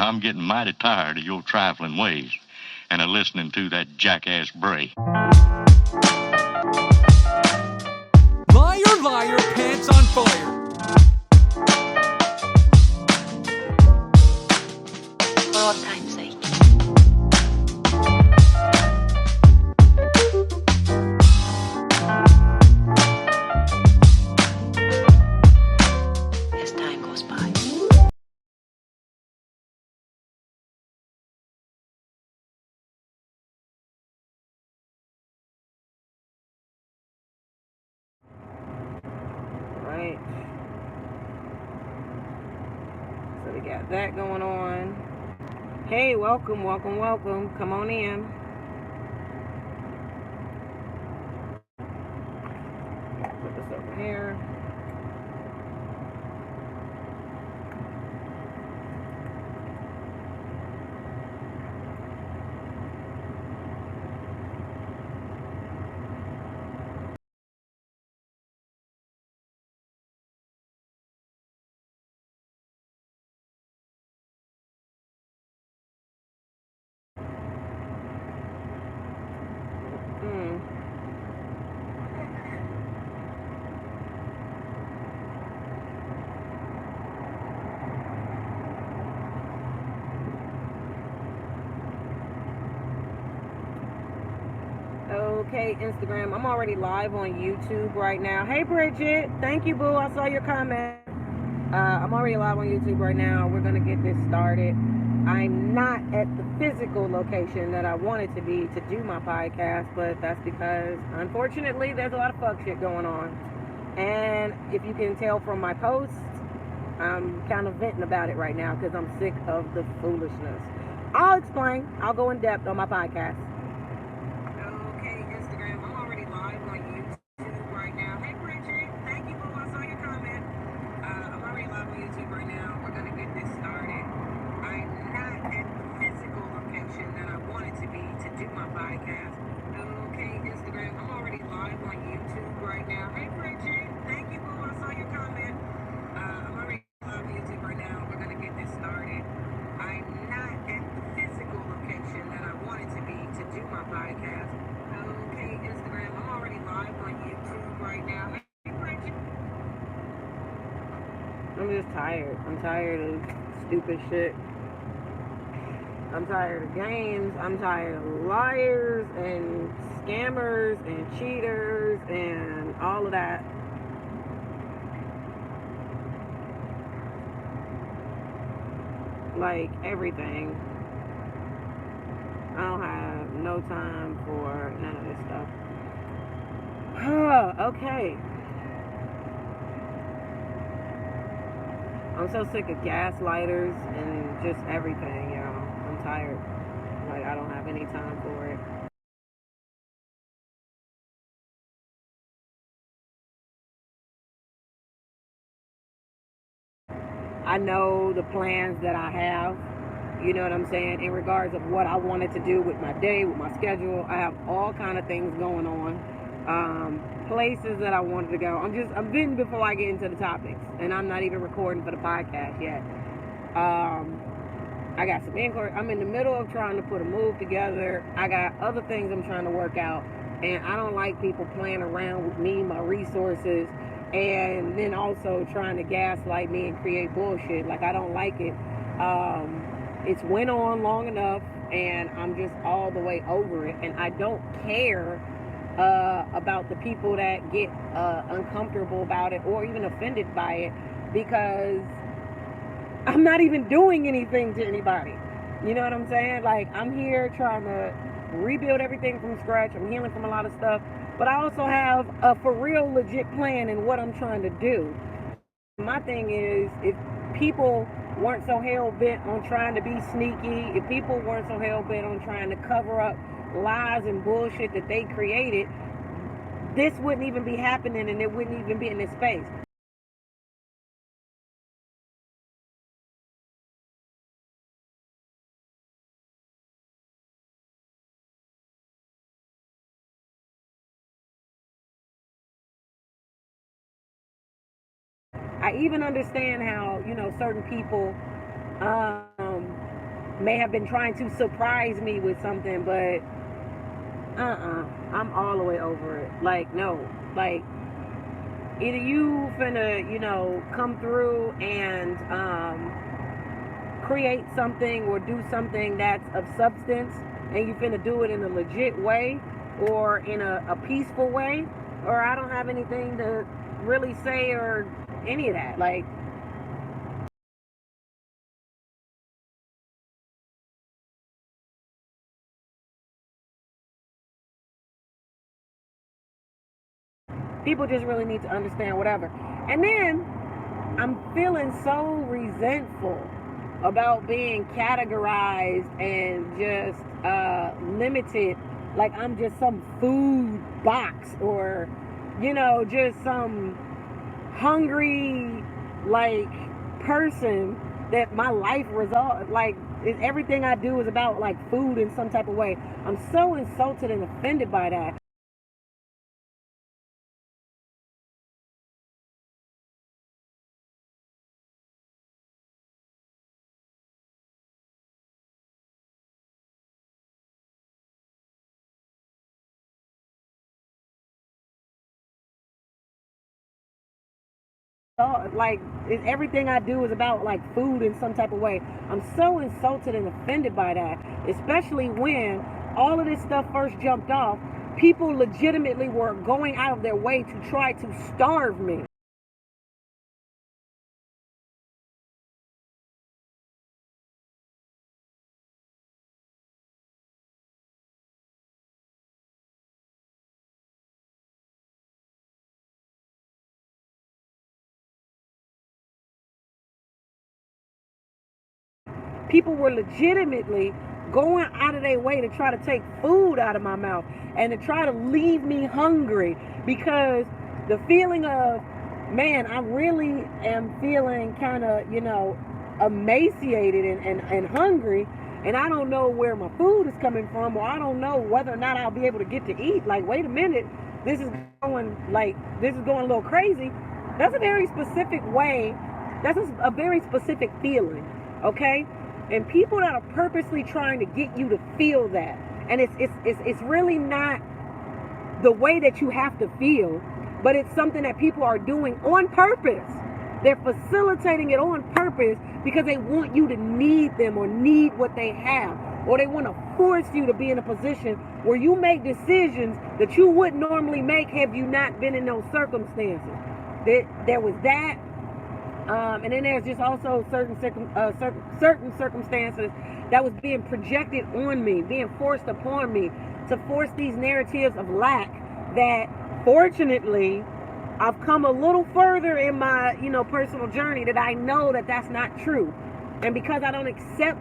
Now, I'm getting mighty tired of your trifling ways and of listening to that jackass Bray. Liar, liar, pants on fire. For all time's sake. As time goes by. Right. So we got that going on. Hey, welcome. Come on in. Put this over here. Okay, Instagram. I'm already live on YouTube right now. Hey, Bridget. Thank you, boo. I saw your comment. I'm already live on YouTube right now. We're going to get this started. I'm not at the physical location that I wanted to be to do my podcast, but that's because, unfortunately, there's a lot of fuck shit going on. And if you can tell from my posts, I'm kind of venting about it right now because I'm sick of the foolishness. I'll explain. I'll go in depth on my podcast. Okay, Instagram. I'm already live on YouTube right now. Hey, Bridget. Thank you, boo. I saw your comment. I'm already live on YouTube right now. We're going to get this started. I'm not at the physical location that I wanted to be to do my podcast. Okay, Instagram. I'm already live on YouTube right now. Hey, Bridget. Thank you, boo. I saw your comment. I'm already live on YouTube right now. We're going to get this started. I'm not at the physical location that I wanted to be to do my podcast. Okay, Instagram. I'm already live on YouTube right now. Hey, Bridget. I'm just tired. I'm tired of stupid shit. I'm tired of games. I'm tired of liars and scammers and cheaters and all of that. Like everything. I don't have no time for none of this stuff. Okay. I'm so sick of gaslighters and just everything, y'all. I'm tired. Like, I don't have any time for it. I know the plans that I have, you know what I'm saying, in regards of what I wanted to do with my day, with my schedule. I have all kind of things going on. Places that I wanted to go. I'm venting before I get into the topics, and I'm not even recording for the podcast yet. I got some inquiry. I'm in the middle of trying to put a move together. I got other things I'm trying to work out, and I don't like people playing around with me, my resources, and then also trying to gaslight me and create bullshit. Like, I don't like it. It's went on long enough, and I'm just all the way over it, and I don't care about the people that get uncomfortable about it or even offended by it, because I'm not even doing anything to anybody. You know what I'm saying? Like, I'm here trying to rebuild everything from scratch. I'm healing from a lot of stuff, but I also have a for real legit plan in what I'm trying to do. My thing is, if people weren't so hell-bent on trying to be sneaky, if people weren't so hell-bent on trying to cover up lies and bullshit that they created, this wouldn't even be happening, and it wouldn't even be in this space. I even understand how, certain people may have been trying to surprise me with something, but I'm all the way over it. Like, no, like, either you finna, you know, come through and create something or do something that's of substance, and you finna do it in a legit way or in a peaceful way, or I don't have anything to really say or any of that. Like, people just really need to understand whatever. And then I'm feeling so resentful about being categorized and just limited, like I'm just some food box, or, you know, just some hungry, like, person that my life resolves, like, everything I do is about, like, food in some type of way. I'm so insulted and offended by that. Like, everything I do is about, like, food in some type of way. I'm so insulted and offended by that, especially when all of this stuff first jumped off. People legitimately were going out of their way to try to starve me. People were legitimately going out of their way to try to take food out of my mouth and to try to leave me hungry, because the feeling of, man, I really am feeling kind of, you know, emaciated and hungry, and I don't know where my food is coming from, or I don't know whether or not I'll be able to get to eat. Like, wait a minute, this is going a little crazy. That's a very specific way. That's a very specific feeling, okay? And people that are purposely trying to get you to feel that, and it's really not the way that you have to feel, but it's something that people are doing on purpose. They're facilitating it on purpose because they want you to need them or need what they have, or they want to force you to be in a position where you make decisions that you wouldn't normally make had you not been in those circumstances. There was that. And then there's just also certain circumstances that was being projected on me, being forced upon me, to force these narratives of lack that, fortunately, I've come a little further in my, you know, personal journey, that I know that that's not true. And because I don't accept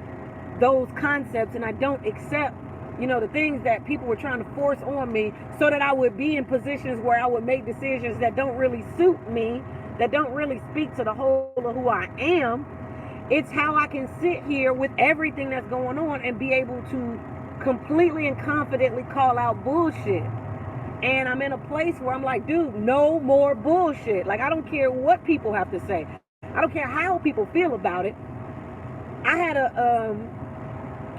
those concepts, and I don't accept, you know, the things that people were trying to force on me so that I would be in positions where I would make decisions that don't really suit me, that don't really speak to the whole of who I am, it's how I can sit here with everything that's going on and be able to completely and confidently call out bullshit. And I'm in a place where I'm like, dude, no more bullshit. Like, I don't care what people have to say. I don't care how people feel about it. I had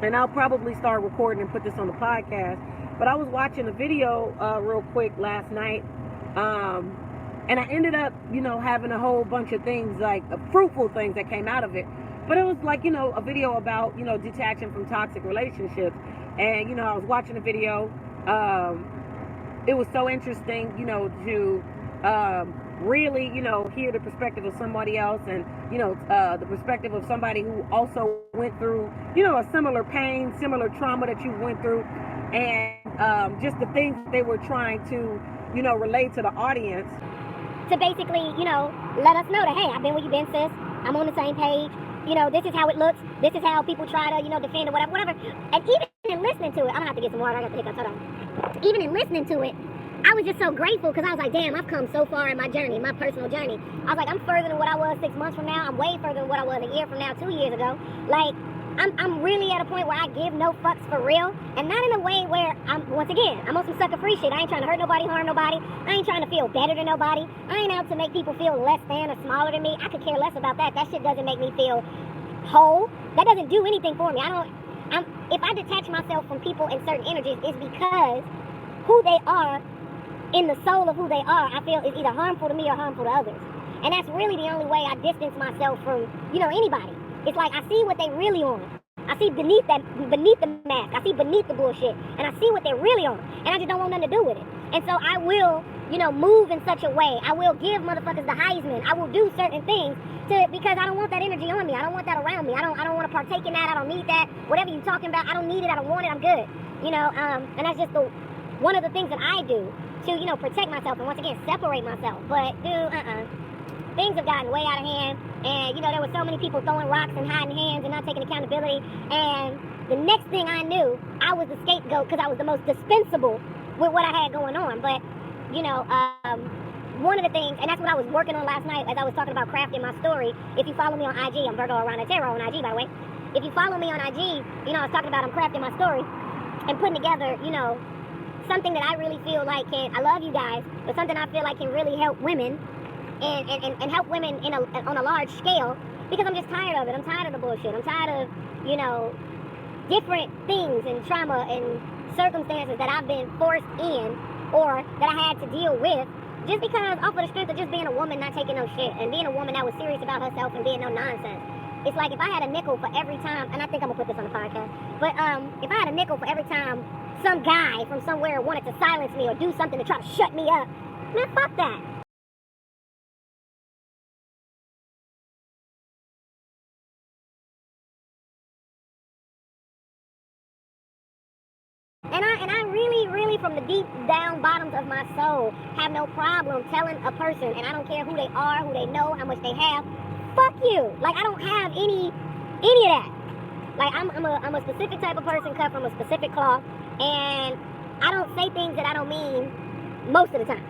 and I'll probably start recording and put this on the podcast, but I was watching a video real quick last night. And I ended up, you know, having a whole bunch of things, like fruitful things that came out of it. But it was like, you know, a video about, you know, detaching from toxic relationships. And, you know, I was watching a video. It was so interesting, you know, to really, you know, hear the perspective of somebody else, and, you know, the perspective of somebody who also went through, you know, a similar pain, similar trauma that you went through. And just the things they were trying to, you know, relate to the audience. To basically, you know, let us know that, hey, I've been where you've been, sis. I'm on the same page. You know, this is how it looks. This is how people try to, you know, defend or whatever. And even in listening to it, I'm going to have to get some water. I got the hiccups. Hold on. Even in listening to it, I was just so grateful, because I was like, damn, I've come so far in my journey, my personal journey. I was like, I'm further than what I was 6 months from now. I'm way further than what I was a year from now, 2 years ago. Like, I'm really at a point where I give no fucks for real, and not in a way where once again, I'm on some sucker free shit. I ain't trying to hurt nobody, harm nobody. I ain't trying to feel better than nobody. I ain't out to make people feel less than or smaller than me. I could care less about that. That shit doesn't make me feel whole, that doesn't do anything for me. If I detach myself from people and certain energies, it's because who they are, in the soul of who they are, I feel is either harmful to me or harmful to others. And that's really the only way I distance myself from, anybody. It's like I see what they really on. I see beneath the mask. I see beneath the bullshit. And I see what they're really on. And I just don't want nothing to do with it. And so I will, move in such a way. I will give motherfuckers the Heisman. I will do certain things because I don't want that energy on me. I don't want that around me. I don't want to partake in that. I don't need that. Whatever you're talking about, I don't need it. I don't want it. I'm good. And that's just one of the things that I do to, protect myself and once again separate myself. But things have gotten way out of hand, and there were so many people throwing rocks and hiding hands and not taking accountability, and the next thing I knew, I was the scapegoat because I was the most dispensable with what I had going on. But one of the things, and that's what I was working on last night as I was talking about crafting my story. If you follow me on IG, I'm Virgo Aarona Tarot on IG, by the way. If you follow me on IG, I was talking about I'm crafting my story and putting together, something that I really feel like I love you guys, but something I feel like can really help women and help women on a large scale, because I'm just tired of it. I'm tired of the bullshit. I'm tired of, different things and trauma and circumstances that I've been forced in or that I had to deal with just because off of the strength of just being a woman not taking no shit and being a woman that was serious about herself and being no nonsense. It's like if I had a nickel for every time, and I think I'm gonna put this on the podcast, but if I had a nickel for every time some guy from somewhere wanted to silence me or do something to try to shut me up, man, fuck that. And I really, really, from the deep down bottoms of my soul, have no problem telling a person, and I don't care who they are, who they know, how much they have, fuck you. Like, I don't have any of that. Like, I'm a specific type of person cut from a specific cloth, and I don't say things that I don't mean most of the time.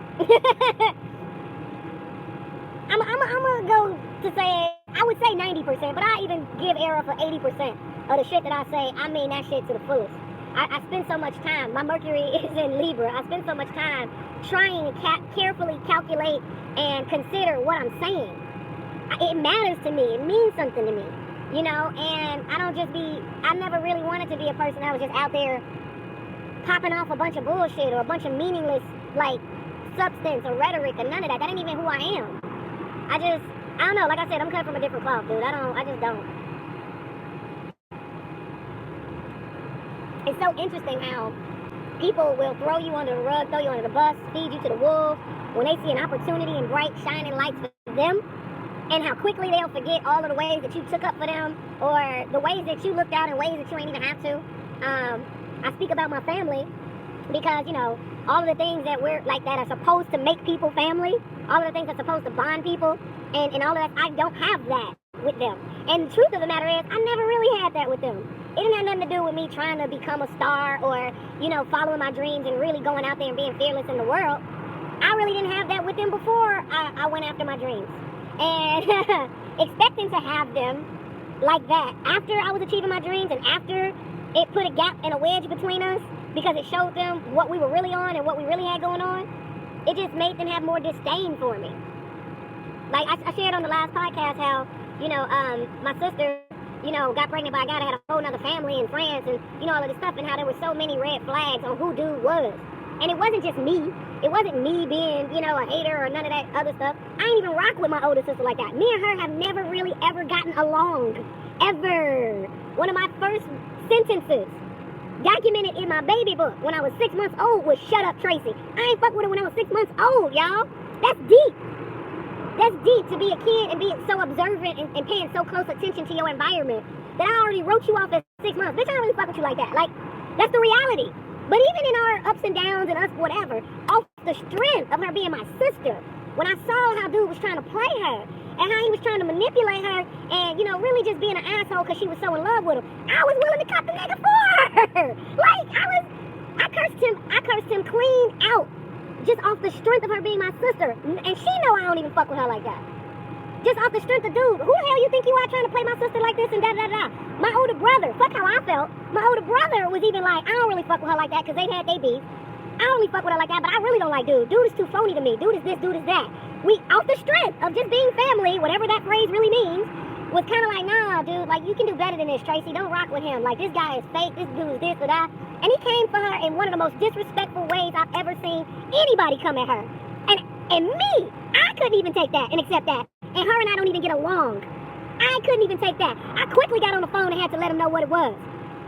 I'm gonna go to say, I would say 90%, but I even give error for 80% of the shit that I say. I mean that shit to the fullest. I spend so much time, my Mercury is in Libra, I spend so much time trying to carefully calculate and consider what I'm saying. It matters to me, it means something to me, and I never really wanted to be a person that was just out there popping off a bunch of bullshit or a bunch of meaningless, like, substance or rhetoric or none of that. That ain't even who I am. I don't know, like I said, I'm cut from a different cloth, dude. I just don't. It's so interesting how people will throw you under the rug, throw you under the bus, feed you to the wolves when they see an opportunity and bright shining lights for them, and how quickly they'll forget all of the ways that you took up for them or the ways that you looked out in ways that you ain't even have to. I speak about my family because, all of the things that that are supposed to make people family, all of the things that are supposed to bond people, and all of that, I don't have that with them. And the truth of the matter is, I never really had that with them. It didn't have nothing to do with me trying to become a star or, following my dreams and really going out there and being fearless in the world. I really didn't have that with them before I went after my dreams. And expecting to have them like that after I was achieving my dreams and after it put a gap and a wedge between us because it showed them what we were really on and what we really had going on, it just made them have more disdain for me. Like I shared on the last podcast how, my sister, got pregnant by a guy that had a whole nother family and friends and, all of this stuff, and how there were so many red flags on who dude was. And it wasn't just me. It wasn't me being, a hater or none of that other stuff. I ain't even rock with my older sister like that. Me and her have never really ever gotten along. Ever. One of my first sentences documented in my baby book when I was 6 months old was, "Shut up, Tracy." I ain't fuck with her when I was 6 months old, y'all. That's deep. That's deep to be a kid and being so observant and paying so close attention to your environment that I already wrote you off at 6 months. Bitch, I don't really fuck with you like that. Like, that's the reality. But even in our ups and downs and us whatever, off the strength of her being my sister, when I saw how dude was trying to play her and how he was trying to manipulate her and, really just being an asshole because she was so in love with him, I was willing to cut the nigga for her. Like, I cursed him clean out. Just off the strength of her being my sister. And she know I don't even fuck with her like that. Just off the strength of, dude, who the hell you think you are trying to play my sister like this and da-da-da-da. My older brother, fuck how I felt. My older brother was even like, I don't really fuck with her like that because they'd had their beef. I don't really fuck with her like that, but I really don't like dude. Dude is too phony to me. Dude is this, dude is that. We, off the strength of just being family, whatever that phrase really means, was kind of like, nah, dude, like, you can do better than this, Tracy. Don't rock with him. Like, this guy is fake. This dude is this or that. And he came for her in one of the most disrespectful ways I've ever seen anybody come at her. And me, I couldn't even take that and accept that. And her and I don't even get along. I couldn't even take that. I quickly got on the phone and had to let him know what it was.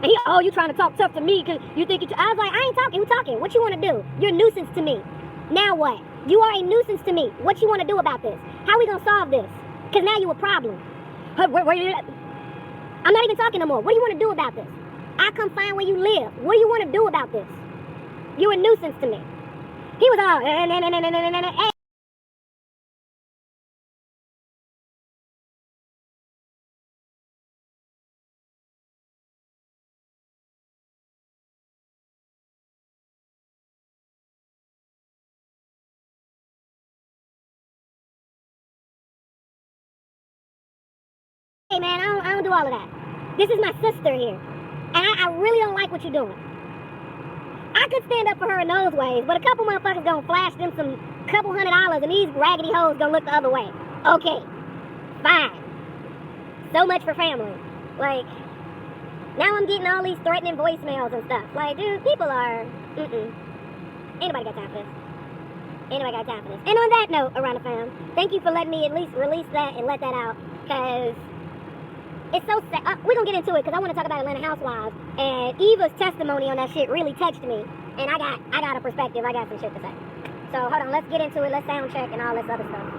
And he, oh, you trying to talk tough to me because you think you... I was like, I ain't talking. Who talking? What you want to do? You're a nuisance to me. Now what? You are a nuisance to me. What you want to do about this? How we going to solve this? Because now you a problem. I'm not even talking no more. What do you want to do about this? I come find where you live. What do you want to do about this? You're a nuisance to me. He was all... Hey. Hey man, I don't do all of that. This is my sister here. And I really don't like what you're doing. I could stand up for her in those ways, but a couple motherfuckers gonna flash them some couple $100 and these raggedy hoes gonna look the other way. Okay, fine. So much for family. Like, now I'm getting all these threatening voicemails and stuff. Like, dude, people are, Ain't nobody got time for this. Ain't nobody got time for this. And on that note, Aarona fam, thank you for letting me at least release that and let that out, because it's so sad. We're going to get into it because I want to talk about Atlanta Housewives. And Eva's testimony on that shit really touched me. And I got a perspective. I got some shit to say. So hold on. Let's get into it. Let's sound check and all this other stuff.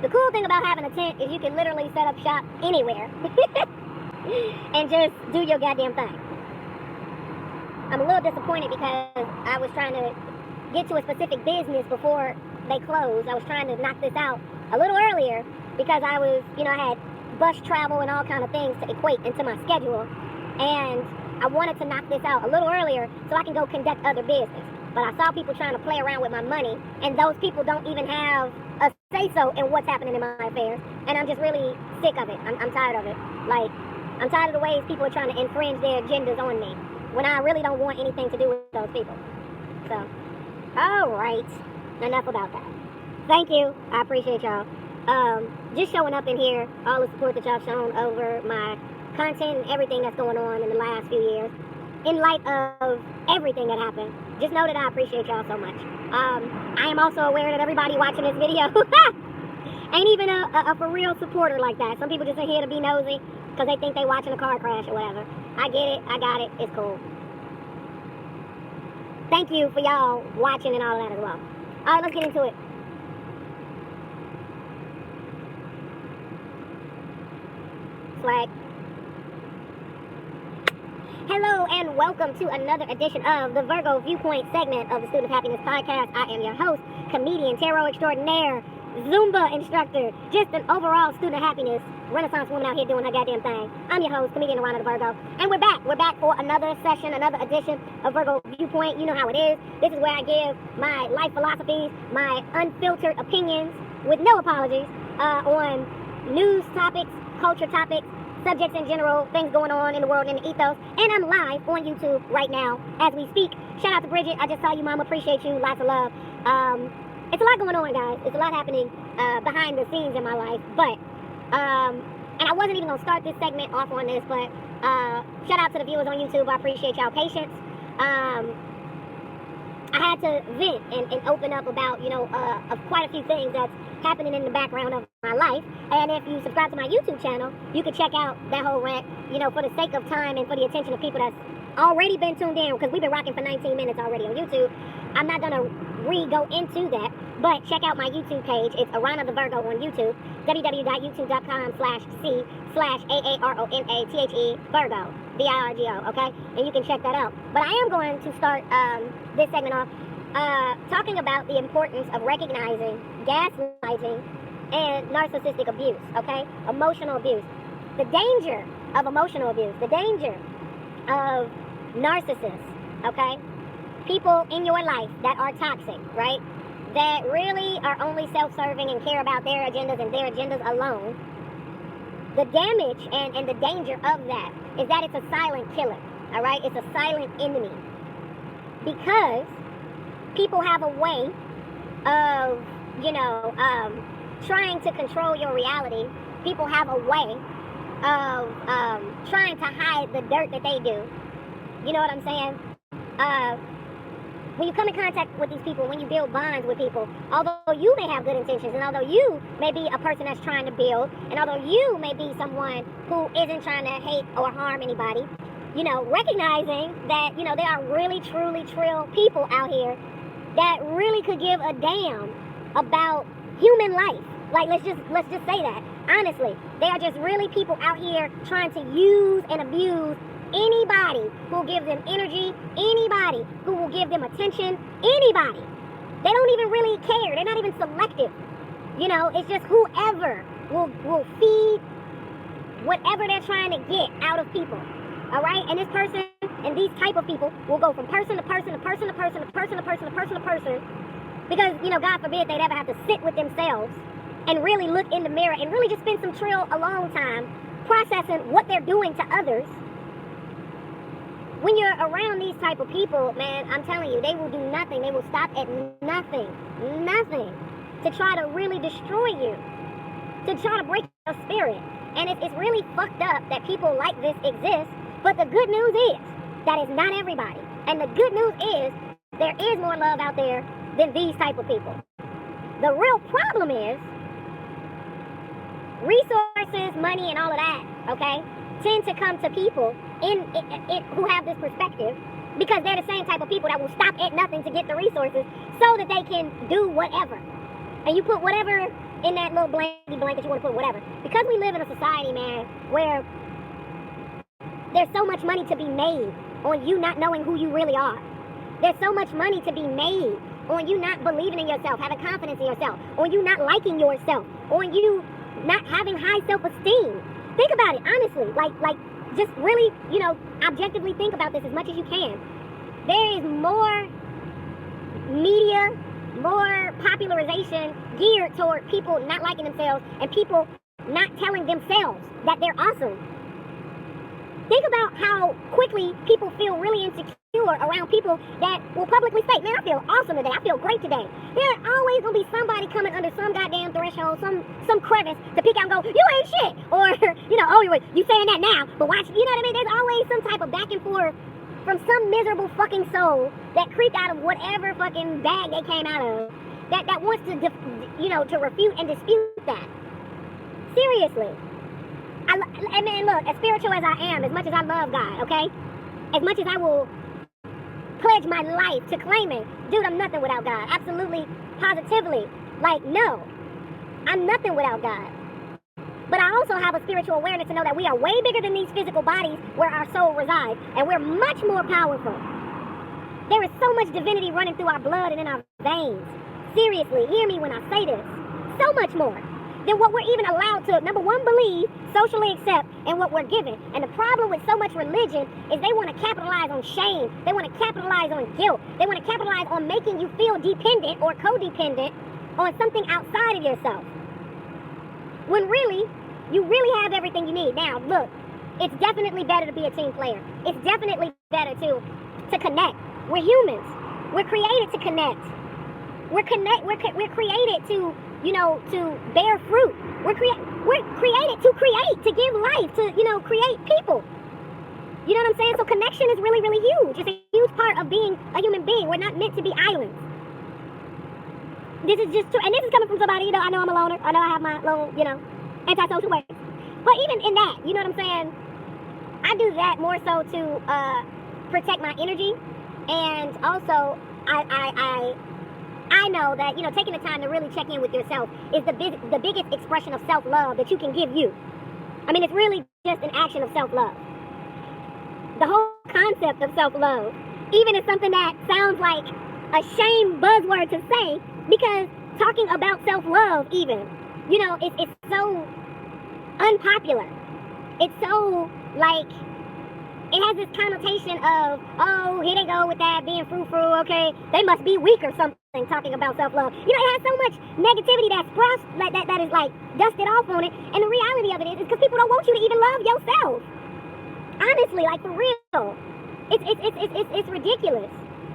The cool thing about having a tent is you can literally set up shop anywhere. And just do your goddamn thing. I'm a little disappointed because I was trying to get to a specific business before they closed. I was trying to knock this out a little earlier because I was, I had bus travel and all kind of things to equate into my schedule, and I wanted to knock this out a little earlier so I can go conduct other business. But I saw people trying to play around with my money, and those people don't even have a say-so in what's happening in my affairs, and I'm just really sick of it. I'm tired of it. Like, I'm tired of the ways people are trying to infringe their agendas on me when I really don't want anything to do with those people. So, all right, enough about that. Thank you. I appreciate y'all. Just showing up in here, all the support that y'all shown over my content and everything that's going on in the last few years. In light of everything that happened, just know that I appreciate y'all so much. I am also aware that everybody watching this video ain't even a for real supporter like that. Some people just are here to be nosy because they think they watching a car crash or whatever. I get it, I got it, it's cool. Thank you for y'all watching and all of that as well. Alright, let's get into it. Swag. Hello and welcome to another edition of the Virgo Viewpoint segment of the Student of Happiness podcast. I am your host, comedian, tarot extraordinaire, Zumba instructor, just an overall student of happiness, Renaissance woman out here doing her goddamn thing. I'm your host, comedian Aarona the Virgo, and we're back. We're back for another session, another edition of Virgo Viewpoint. You know how it is. This is where I give my life philosophies, my unfiltered opinions with no apologies on news topics, culture topics, subjects in general, things going on in the world and the ethos. And I'm live on YouTube right now as we speak. Shout out to Bridget. I just saw you, Mama. Appreciate you. Lots of love. It's a lot going on, guys. It's a lot happening behind the scenes in my life. But, and I wasn't even going to start this segment off on this, but shout out to the viewers on YouTube. I appreciate y'all patience. I had to vent and open up about, of quite a few things that's happening in the background of my life. And if you subscribe to my YouTube channel, you can check out that whole rant, for the sake of time and for the attention of people that's already been tuned in, because we've been rocking for 19 minutes already on YouTube. I'm not going to go into that, but check out my YouTube page. It's Aarona the Virgo on YouTube, www.youtube.com/CAARONATHE Virgo, VIRGO, okay? And you can check that out. But I am going to start this segment off talking about the importance of recognizing gaslighting and narcissistic abuse, okay? Emotional abuse. The danger of emotional abuse, the danger of narcissists, okay? People in your life that are toxic, right? That really are only self-serving and care about their agendas and their agendas alone. The damage and the danger of that is that it's a silent killer, all right? It's a silent enemy. Because people have a way of, trying to control your reality people have a way of trying to hide the dirt that they do. You know what I'm saying? When you come in contact with these people, when you build bonds with people, although you may have good intentions, and although you may be a person that's trying to build, and although you may be someone who isn't trying to hate or harm anybody, you know, recognizing that, you know, there are really, truly, trill people out here that really could give a damn about human life. Like, let's just say that. Honestly, they are just really people out here trying to use and abuse anybody who will give them energy, anybody who will give them attention, anybody. They don't even really care. They're not even selective. You know, it's just whoever will feed whatever they're trying to get out of people. All right? And this person and these type of people will go from person to person to person to person to person to person to person to person, because, you know, God forbid they'd ever have to sit with themselves and really look in the mirror and really just spend some trill alone time processing what they're doing to others. When you're around these type of people, man, I'm telling you, they will do nothing. They will stop at nothing to try to really destroy you, to try to break your spirit. And it's really fucked up that people like this exist. But the good news is that it's not everybody. And the good news is there is more love out there than these type of people. The real problem is resources, money, and all of that, okay, tend to come to people who have this perspective, because they're the same type of people that will stop at nothing to get the resources so that they can do whatever. And you put whatever in that little blanket that you want to put, whatever. Because we live in a society, man, where there's so much money to be made on you not knowing who you really are. There's so much money to be made on you not believing in yourself, having confidence in yourself, on you not liking yourself, on you not having high self-esteem. Think about it, honestly. Like, just really, you know, objectively think about this as much as you can. There is more media, more popularization geared toward people not liking themselves and people not telling themselves that they're awesome. Think about how quickly people feel really insecure around people that will publicly state, man, I feel awesome today. I feel great today. There's always going to be somebody coming under some goddamn threshold, some crevice to pick out and go, you ain't shit. Or, you know, oh, you saying that now, but watch, you know what I mean? There's always some type of back and forth from some miserable fucking soul that creeped out of whatever fucking bag they came out of that wants to, to refute and dispute that. Seriously. I mean, look, as spiritual as I am, as much as I love God, okay? As much as I will pledge my life to claiming, dude, I'm nothing without God. Absolutely, positively. Like, no, I'm nothing without God. But I also have a spiritual awareness to know that we are way bigger than these physical bodies where our soul resides, and we're much more powerful. There is so much divinity running through our blood and in our veins. Seriously, hear me when I say this. So much more than what we're even allowed to, number one, believe, socially accept, and what we're given. And the problem with so much religion is they want to capitalize on shame. They want to capitalize on guilt. They want to capitalize on making you feel dependent or codependent on something outside of yourself. When really, you really have everything you need. Now, look, it's definitely better to be a team player. It's definitely better to connect. We're humans. We're created to connect. We're created to, to bear fruit. We're created to create, to give life, to, create people. You know what I'm saying? So connection is really, really huge. It's a huge part of being a human being. We're not meant to be islands. This is just true. And this is coming from somebody, I know I'm a loner. I know I have my little, antisocial ways. But even in that, you know what I'm saying? I do that more so to protect my energy. And also, I know that, taking the time to really check in with yourself is the biggest expression of self-love that you can give you. I mean, it's really just an action of self-love. The whole concept of self-love, even is something that sounds like a shame buzzword to say, because talking about self-love even, it's so unpopular. It's so, it has this connotation of, oh, here they go with that, being frou-frou, okay, they must be weak or something, talking about self-love. It has so much negativity that's that is dusted off on it, and the reality of it is because people don't want you to even love yourself. Honestly, for real. It's ridiculous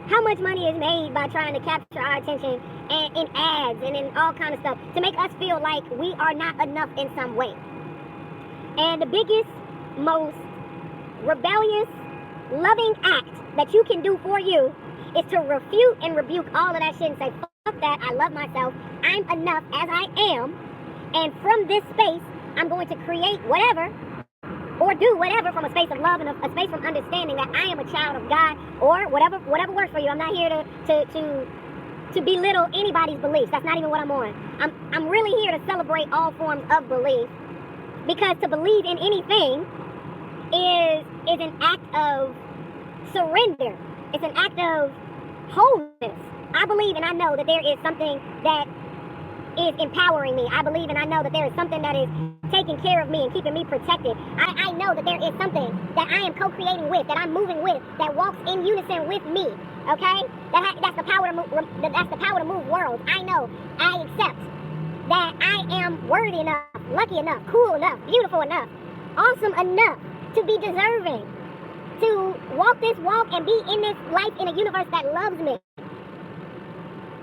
how much money is made by trying to capture our attention and in ads and in all kind of stuff to make us feel like we are not enough in some way. And the biggest, most rebellious, loving act that you can do for you is to refute and rebuke all of that shit and say, fuck that, I love myself, I'm enough as I am, and from this space, I'm going to create whatever, or do whatever from a space of love and a space from understanding that I am a child of God, or whatever works for you. I'm not here to belittle anybody's beliefs. That's not even what I'm on. I'm really here to celebrate all forms of belief, because to believe in anything is an act of surrender. It's an act of wholeness. I believe and I know that there is something that is empowering me. I believe and I know that there is something that is taking care of me and keeping me protected. I know that there is something that I am co-creating with, that I'm moving with, that walks in unison with me. Okay? That's the power to move. That's the power to move worlds. I know. I accept that I am worthy enough, lucky enough, cool enough, beautiful enough, awesome enough to be deserving, to walk this walk and be in this life in a universe that loves me.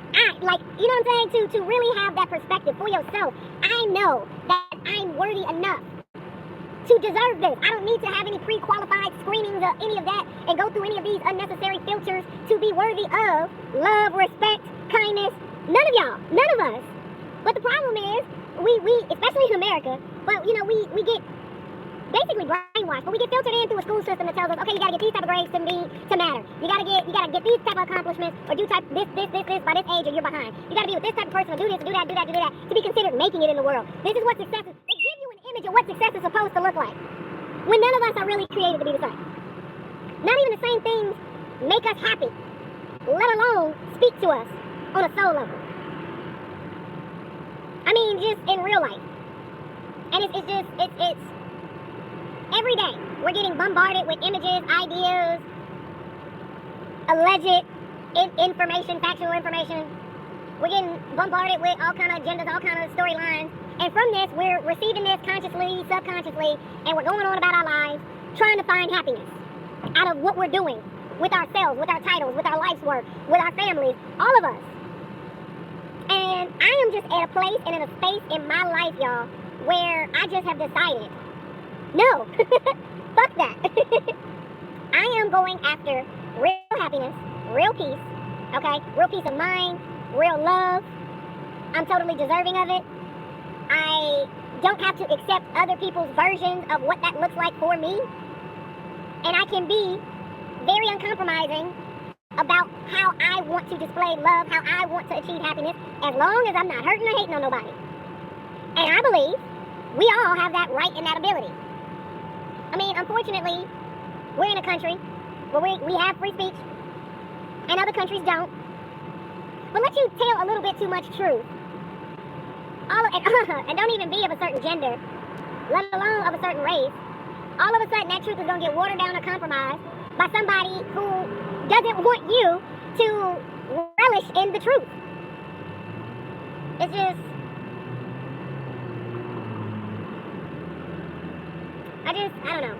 You know what I'm saying? To really have that perspective for yourself. I know that I'm worthy enough to deserve this. I don't need to have any pre-qualified screenings or any of that and go through any of these unnecessary filters to be worthy of love, respect, kindness. None of y'all. None of us. But the problem is, we especially in America, but you know, we get basically brainwashed, but we get filtered in through a school system that tells us, okay, you gotta get these type of grades to matter. You gotta get these type of accomplishments, or do type this by this age, or you're behind. You gotta be with this type of person, or do this, do that, to be considered making it in the world. This is what success is. They give you an image of what success is supposed to look like, when none of us are really created to be the same. Not even the same things make us happy, let alone speak to us on a soul level. I mean, just in real life. And it's every day we're getting bombarded with images, ideas, alleged information, factual information. We're getting bombarded with all kind of agendas, all kind of storylines. And from this, we're receiving this consciously, subconsciously, and we're going on about our lives, trying to find happiness out of what we're doing with ourselves, with our titles, with our life's work, with our families, all of us. And I am just at a place and in a space in my life, y'all, where I just have decided, no, fuck that. I am going after real happiness, real peace, okay? Real peace of mind, real love. I'm totally deserving of it. I don't have to accept other people's versions of what that looks like for me. And I can be very uncompromising about how I want to display love, how I want to achieve happiness, as long as I'm not hurting or hating on nobody. And I believe we all have that right and that ability. I mean, unfortunately, we're in a country where we have free speech, and other countries don't. But let you tell a little bit too much truth. And don't even be of a certain gender, let alone of a certain race. All of a sudden, that truth is going to get watered down or compromised by somebody who doesn't want you to relish in the truth. It's just, I don't know.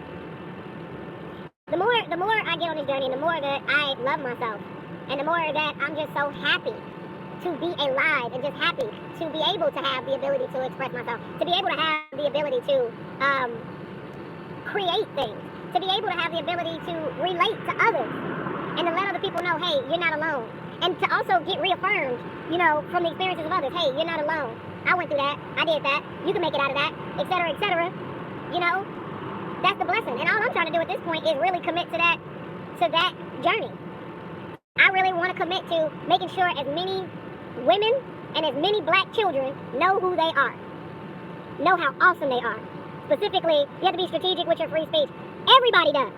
The more I get on this journey, and the more that I love myself, and the more that I'm just so happy to be alive, and just happy to be able to have the ability to express myself, to be able to have the ability to create things, to be able to have the ability to relate to others, and to let other people know, hey, you're not alone. And to also get reaffirmed, you know, from the experiences of others, hey, you're not alone. I went through that. I did that. You can make it out of that, etc., etc. You know, that's the blessing. And all I'm trying to do at this point is really commit to that journey. I really want to commit to making sure as many women and as many black children know who they are, know how awesome they are. Specifically, you have to be strategic with your free speech. Everybody does.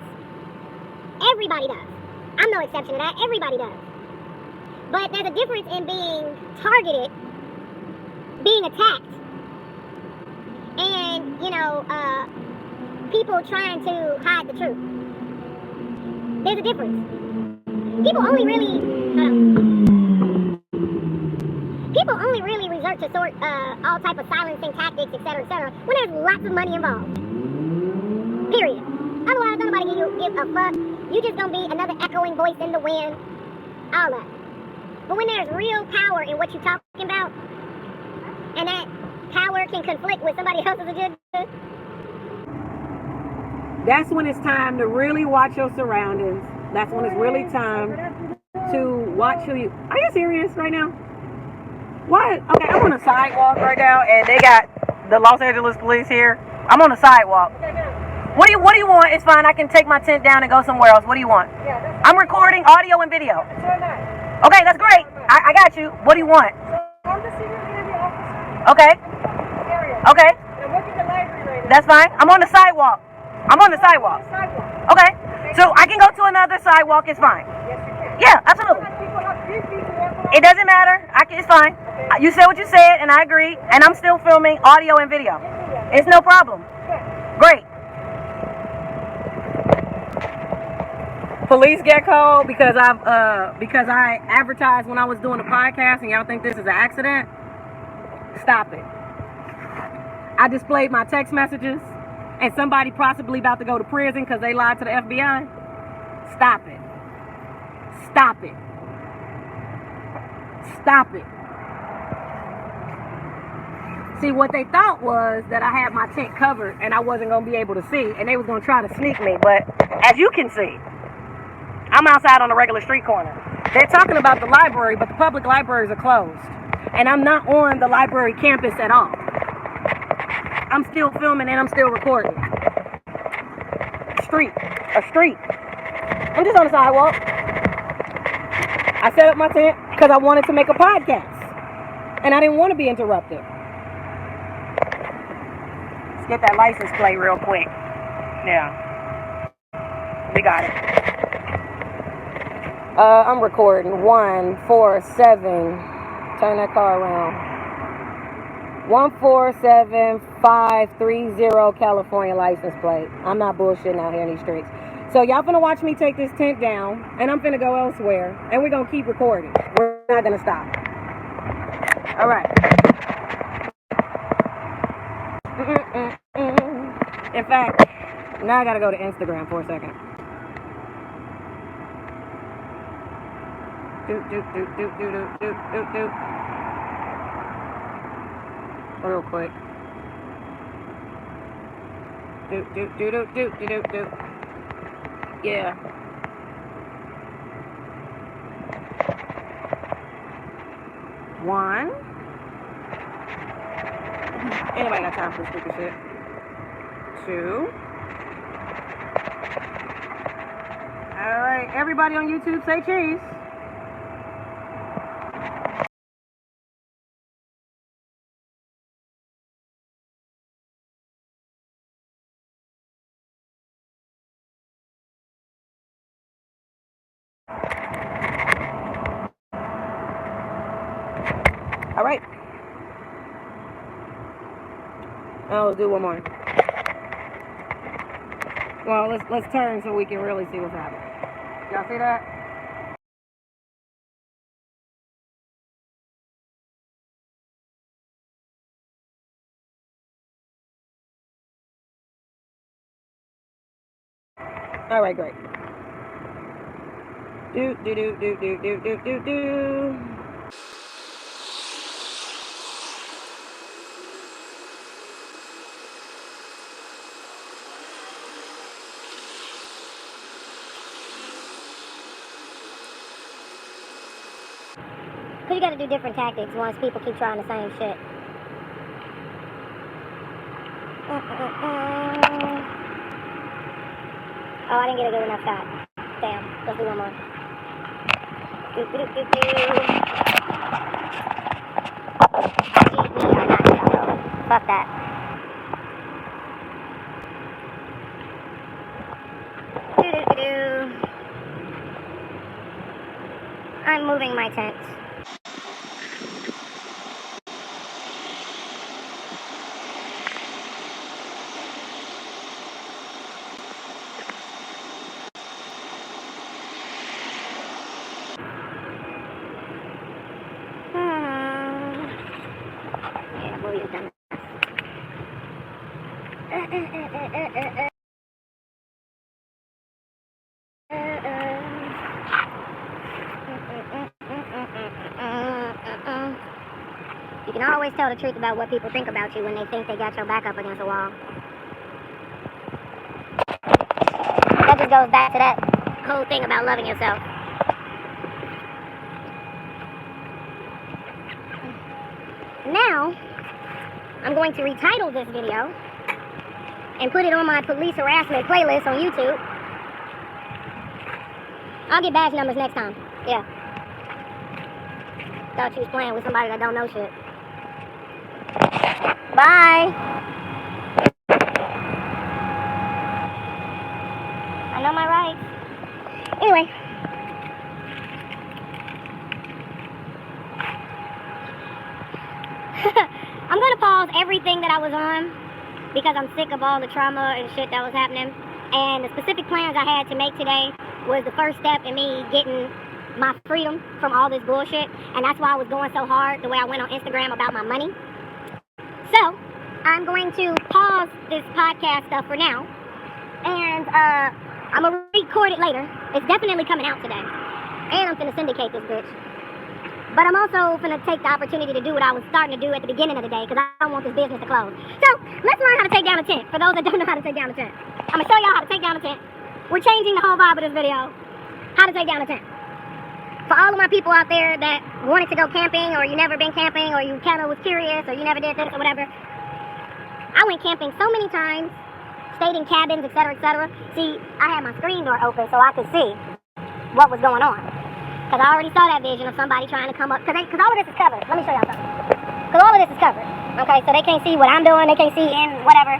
Everybody does. I'm no exception to that. Everybody does. But there's a difference in being targeted, being attacked, and, you know, people trying to hide the truth. There's a difference. People only really resort to all type of silencing tactics, etc., when there's lots of money involved. Period. Otherwise, nobody give a fuck. You just gonna be another echoing voice in the wind. All that. But when there's real power in what you're talking about, and that power can conflict with somebody else's agenda, That's when it's time to really watch your surroundings. That's when it's really time to watch who you... Are you serious right now? What? Okay, I'm on a sidewalk right now, and they got the Los Angeles police here. I'm on the sidewalk. What do you want? It's fine. I can take my tent down and go somewhere else. What do you want? I'm recording audio and video. Okay, that's great. I got you. What do you want? Okay. Okay. That's fine. I'm on the sidewalk. Okay. So I can go to another sidewalk. It's fine. Yeah, absolutely. It doesn't matter. It's fine. You said what you said, and I agree. And I'm still filming audio and video. It's no problem. Great. Police get called because I advertised when I was doing a podcast, and y'all think this is an accident? Stop it. I displayed my text messages, and somebody possibly about to go to prison because they lied to the FBI. Stop it. Stop it. Stop it. See, what they thought was that I had my tent covered and I wasn't going to be able to see, and they was going to try to sneak me. But as you can see, I'm outside on a regular street corner. They're talking about the library, but the public libraries are closed. And I'm not on the library campus at all. I'm still filming and I'm still recording. A street. I'm just on the sidewalk. I set up my tent because I wanted to make a podcast. And I didn't want to be interrupted. Let's get that license plate real quick. Yeah. We got it. I'm recording 147. Turn that car around. 147530 California license plate. I'm not bullshitting out here in these streets. So y'all finna watch me take this tent down, and I'm finna go elsewhere, and we're gonna keep recording. We're not gonna stop. All right. In fact, now I gotta go to Instagram for a second. Real quick. Yeah. One. Anybody got time for stupid shit? Two. Alright, everybody on YouTube say cheese. All right. Now let's do one more. Well, let's turn so we can really see what's happening. Y'all see that? All right, great. Do. Because you got to do different tactics once people keep trying the same shit. Oh, I didn't get a good enough shot. Damn. Let's do one more. Fuck that. I'm moving my tent. Yeah, move your tent. You can always tell the truth about what people think about you when they think they got your back up against a wall. just goes back to that whole thing about loving yourself. Now, I'm going to retitle this video and put it on my police harassment playlist on YouTube. I'll get badge numbers next time. Yeah. Thought you was playing with somebody that don't know shit. Bye. I know my rights. Anyway. I'm going to pause everything that I was on because I'm sick of all the trauma and shit that was happening. And the specific plans I had to make today was the first step in me getting my freedom from all this bullshit. And that's why I was going so hard the way I went on Instagram about my money. So, I'm going to pause this podcast stuff for now. And I'm going to record it later. It's definitely coming out today. And I'm going to syndicate this bitch. But I'm also going to take the opportunity to do what I was starting to do at the beginning of the day because I don't want this business to close. So, let's learn how to take down a tent. For those that don't know how to take down a tent. I'm going to show y'all how to take down a tent. We're changing the whole vibe of this video. How to take down a tent. For all of my people out there that wanted to go camping, or you never been camping, or you kind of was curious, or you never did this or whatever. I went camping so many times, stayed in cabins, etc., etc. See, I had my screen door open so I could see what was going on. Because I already saw that vision of somebody trying to come up. Because all of this is covered. Let me show y'all something. Because all of this is covered. Okay, so they can't see what I'm doing. They can't see in whatever.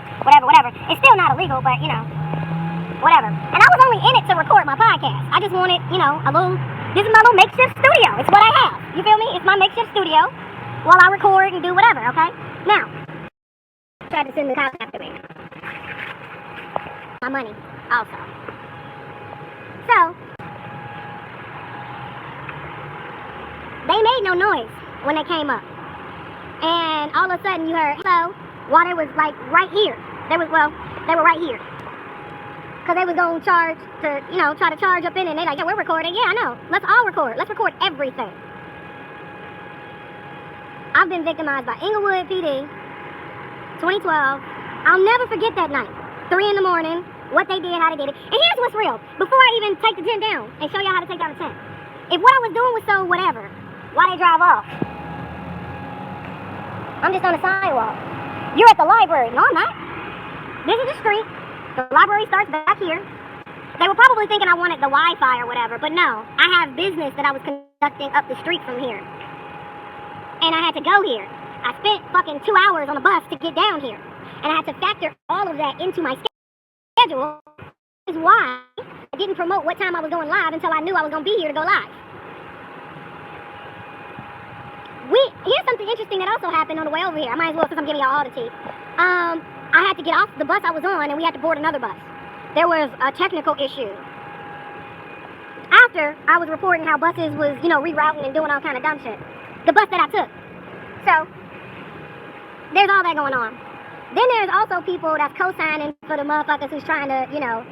It's still not illegal, but, you know, whatever. And I was only in it to record my podcast. I just wanted, you know, this is my little makeshift studio. It's what I have. You feel me? It's my makeshift studio while I record and do whatever, okay? Now, I tried to send the cops after me. My money, also. So, they made no noise when they came up. And all of a sudden you heard, hello, while they was like right here. They were right here. Because they was going to charge to, you know, try to charge up in it. And they like, yeah, we're recording. Yeah, I know. Let's all record. Let's record everything. I've been victimized by Inglewood PD, 2012. I'll never forget that night. 3 in the morning, what they did, how they did it. And here's what's real. Before I even take the tent down and show y'all how to take down the tent. If what I was doing was so whatever, why they drive off? I'm just on the sidewalk. You're at the library. No, I'm not. This is the street. The library starts back here. They were probably thinking I wanted the Wi-Fi or whatever, but no. I have business that I was conducting up the street from here. And I had to go here. I spent fucking 2 hours on the bus to get down here. And I had to factor all of that into my schedule. This is why I didn't promote what time I was going live until I knew I was going to be here to go live. Here's something interesting that also happened on the way over here. I might as well, since I'm giving y'all all the tea. I had to get off the bus I was on, and we had to board another bus. There was a technical issue. After I was reporting how buses was, you know, rerouting and doing all kind of dumb shit. The bus that I took. So, there's all that going on. Then there's also people that's co-signing for the motherfuckers who's trying to, you know,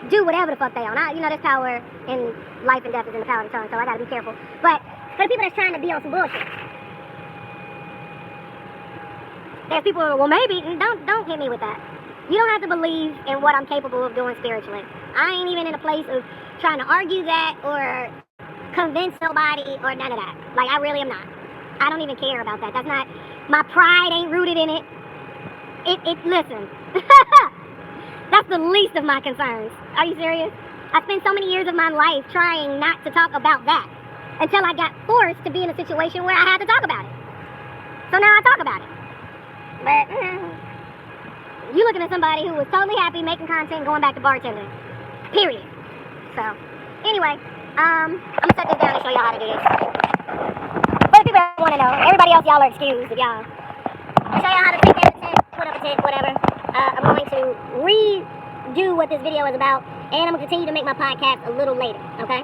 do whatever the fuck they on. You know, there's power in life and death is in the power of the tongue, so I gotta be careful. But for the people that's trying to be on some bullshit. There's people who, well, maybe, don't hit me with that. You don't have to believe in what I'm capable of doing spiritually. I ain't even in a place of trying to argue that or convince nobody or none of that. Like, I really am not. I don't even care about that. That's not, my pride ain't rooted in it. Listen. That's the least of my concerns. Are you serious? I spent so many years of my life trying not to talk about that until I got forced to be in a situation where I had to talk about it. So now I talk about it. But, you looking at somebody who was totally happy making content going back to bartending. Period. So, anyway, I'm going to set this down and show y'all how to do this. For the people that want to know, everybody else, y'all are excused if y'all. I'll show y'all how to take down a tent, put up a tent, whatever. I'm going to redo what this video is about, and I'm going to continue to make my podcast a little later, okay?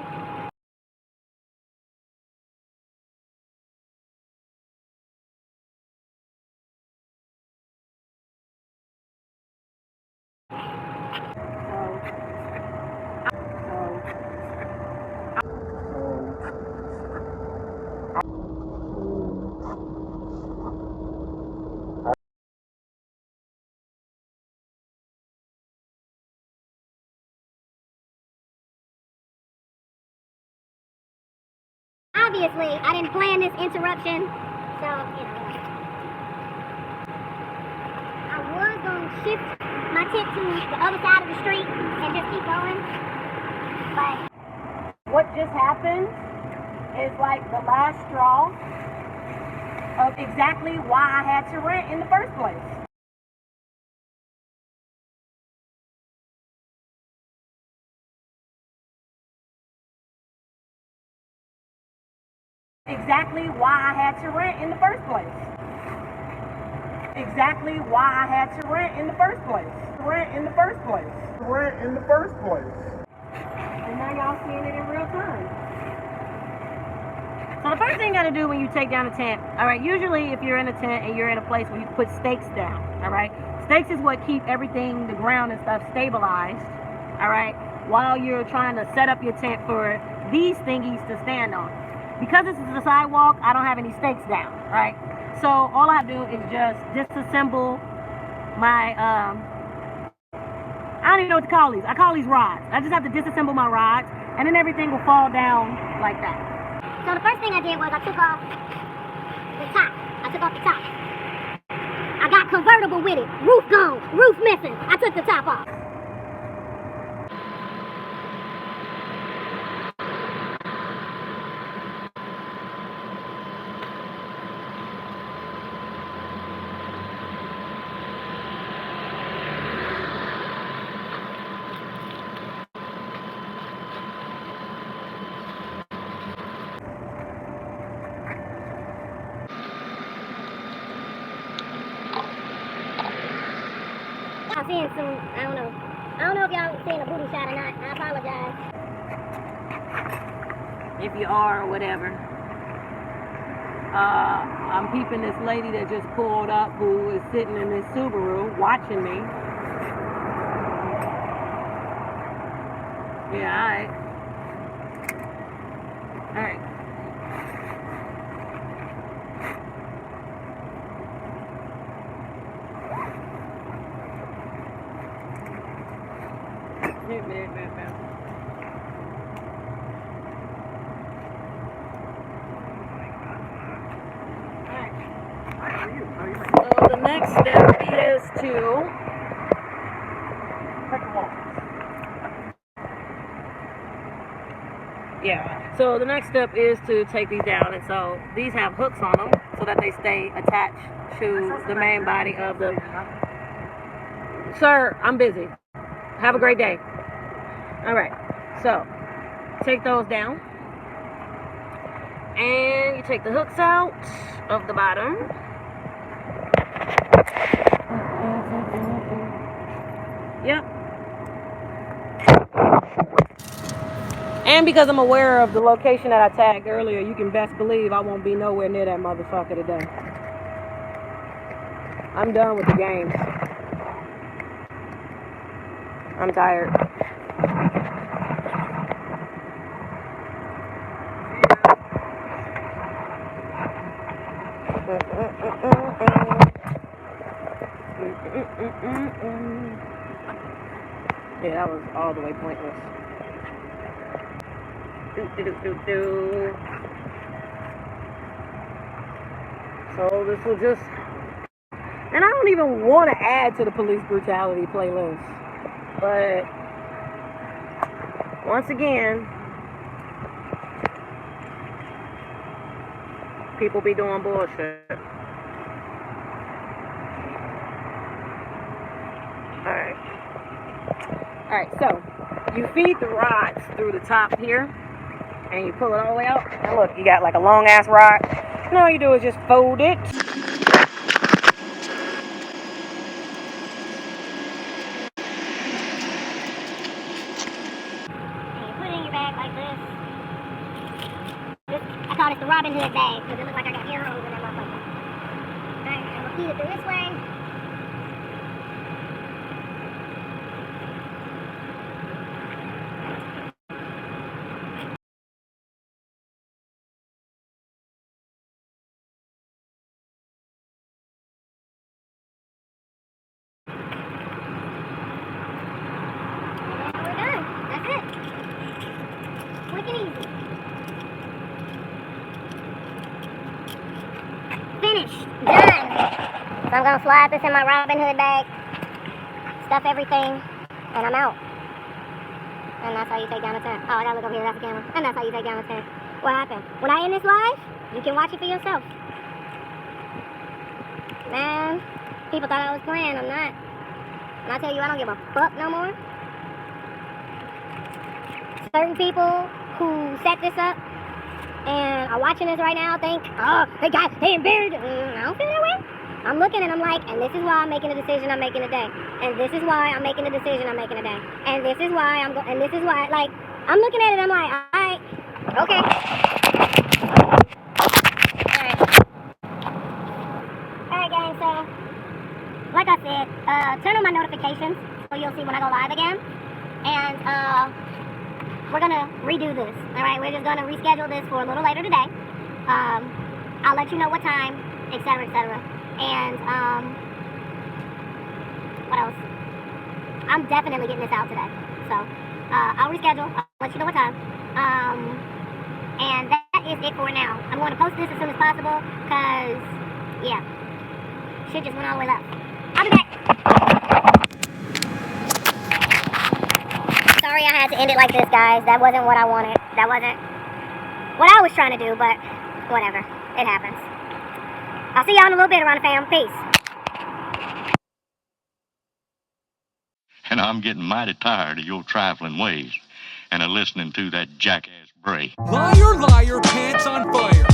obviously, I didn't plan this interruption, so, you know. I was going to shift my tent to the other side of the street and just keep going, but what just happened is like the last straw of exactly why I had to rent in the first place. Exactly why I had to rent in the first place. Exactly why I had to rent in the first place. Rent in the first place. Rent in the first place. And now y'all seeing it in real time. So the first thing you gotta do when you take down a tent, all right, usually if you're in a tent and you're in a place where you put stakes down, all right, stakes is what keep everything, the ground and stuff stabilized, all right, while you're trying to set up your tent for these thingies to stand on. Because this is a sidewalk, I don't have any stakes down, right? So all I have to do is just disassemble my, I don't even know what to call these. I call these rods. I just have to disassemble my rods, and then everything will fall down like that. so the first thing I did was I took off the top. I got convertible with it. Roof gone, roof missing. I took the top off. I'll see you soon. I don't know. I don't know if y'all seen a booty shot or not. I apologize. If you are or whatever. I'm peeping this lady that just pulled up who is sitting in this Subaru watching me. Yeah, alright. Alright. So the next step is to so the next step is to take these down, and so these have hooks on them so that they stay attached to the main body of the. Sir, I'm busy. Have a great day. All right, so take those down, and you take the hooks out of the bottom. Yep. And because I'm aware of the location that I tagged earlier, you can best believe I won't be nowhere near that motherfucker today. I'm done with the games. I'm tired. Yeah, that was all the way pointless. So this will just, and I don't even want to add to the police brutality playlist, but once again, people be doing bullshit. Alright, so you feed the rods through the top here, and you pull it all the way out. And look, you got like a long ass rod. And all you do is just fold it. And you put it in your bag like this. I call this the Robin Hood bag because it looks like I got arrows in that motherfucker. Alright, I'm gonna feed it through this way. So I'm gonna slide this in my Robin Hood bag, stuff everything, and I'm out. And that's how you take down a tent. Oh, I gotta look over here, that's the camera. And that's how you take down a tent. What happened? When I end this live, you can watch it for yourself. Man, people thought I was playing, I'm not. And I tell you, I don't give a fuck no more. Certain people who set this up and are watching this right now think, oh, they embarrassed. I don't feel that way. I'm looking and I'm like, and this is why I'm making the decision I'm making today. And this is why I'm making the decision I'm making today. And this is why and this is why, like, I'm looking at it, I'm like, alright, okay. Alright, gang, so, like I said, turn on my notifications so you'll see when I go live again. And, we're gonna redo this, alright? We're just gonna reschedule this for a little later today. I'll let you know what time, etc., etc. And, what else? I'm definitely getting this out today. So, I'll reschedule. I'll let you know what time. And that is it for now. I'm going to post this as soon as possible, because, yeah, shit just went all the way left. I'll be back. Sorry I had to end it like this, guys. That wasn't what I wanted. That wasn't what I was trying to do, but whatever. It happens. I'll see y'all in a little bit, around the fam. Peace. And I'm getting mighty tired of your trifling ways and of listening to that jackass bray. Liar, liar, pants on fire.